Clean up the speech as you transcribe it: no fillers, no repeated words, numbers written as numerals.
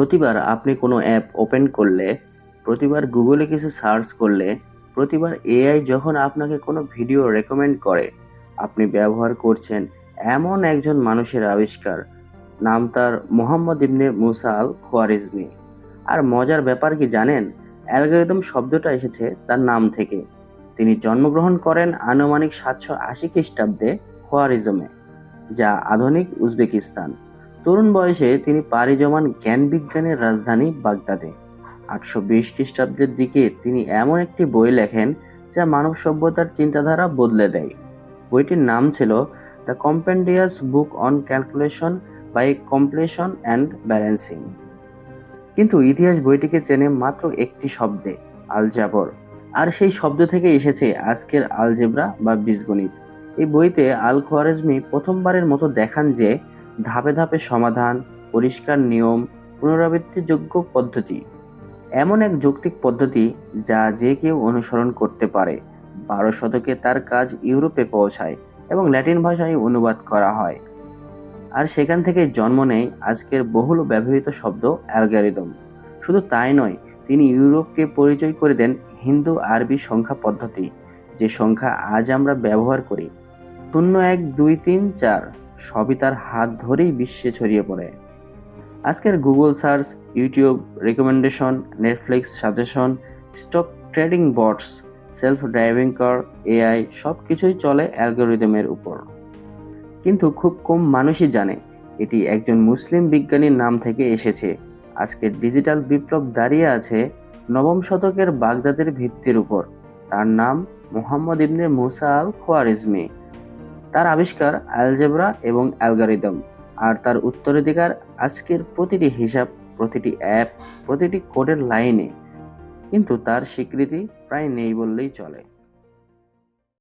প্রতিবার আপনি কোনো অ্যাপ ওপেন করলে, প্রতিবার গুগলে কিছু সার্চ করলে, প্রতিবার এআই যখন আপনাকে কোনো ভিডিও রেকমেন্ড করে, আপনি ব্যবহার করছেন এমন একজন মানুষের আবিষ্কার। নাম তার মোহাম্মদ ইবনে মুসা আল খোয়ারিজমি। আর মজার ব্যাপার কি জানেন? অ্যালগরিদম শব্দটা এসেছে তার নাম থেকে। তিনি জন্মগ্রহণ করেন আনুমানিক 780 খ্রিস্টাব্দে খোয়ারিজমে, যা আধুনিক উজবেকিস্তান। তরুণ বয়সে তিনি পাড়ি জমান জ্ঞান-বিজ্ঞানের রাজধানী বাগদাদে। 820 খ্রিস্টাব্দের দিকে তিনি এমন একটি বই লেখেন যা মানব সভ্যতার চিন্তাধারা বদলে দেয়। বইটির নাম ছিল the compendious book on calculation by completion and balancing. কিন্তু ইতিহাস বইটিকে চেনে মাত্র একটি শব্দে, আলজাবর। আর সেই শব্দ থেকে এসেছে আজকের আলজেব্রা বা বীজগণিত। এই বইতে আল খোয়ারিজমি প্রথমবারের মতো দেখান যে ধাপে ধাপে সমাধান, পরিষ্কার নিয়ম, পুনরাবৃত্তিযোগ্য পদ্ধতি এমন এক যৌক্তিক পদ্ধতি যা যে কেউ অনুসরণ করতে পারে। 12 শতকে তার কাজ ইউরোপে পৌঁছায় এবং ল্যাটিন ভাষায় অনুবাদ করা হয়। আর সেখান থেকে জন্ম নেয় আজকের বহুল ব্যবহৃত শব্দ অ্যালগরিদম। শুধু তাই নয়, তিনি ইউরোপকে পরিচয় করে দেন হিন্দু আরবি সংখ্যা পদ্ধতি, যে সংখ্যা আজ আমরা ব্যবহার করি। 0, 1, 2, 3, 4 সবই তার হাত ধরেই বিশ্বে ছড়িয়ে পড়ে। আজকের Google search, YouTube recommendation, Netflix suggestion, stock trading bots, self driving কার, এআই সব কিছুই চলে অ্যালগরিদমের উপর। কিন্তু খুব কম মানুষই জানে এটি একজন মুসলিম বিজ্ঞানীর নাম থেকে এসেছে। আজকের ডিজিটাল বিপ্লব দাঁড়িয়ে আছে নবম শতকের বাগদাদের ভিত্তির উপর। তার নাম মোহাম্মদ ইবনে মুসা আল খোয়ারিজমি। তার আবিষ্কার অ্যালজেব্রা এবং অ্যালগরিদম, আর তার উত্তরাধিকার আজকের প্রতিটি হিসাব, প্রতিটি অ্যাপ, প্রতিটি কোডের লাইনে। কিন্তু তার স্বীকৃতি প্রায় নেই বললেই চলে।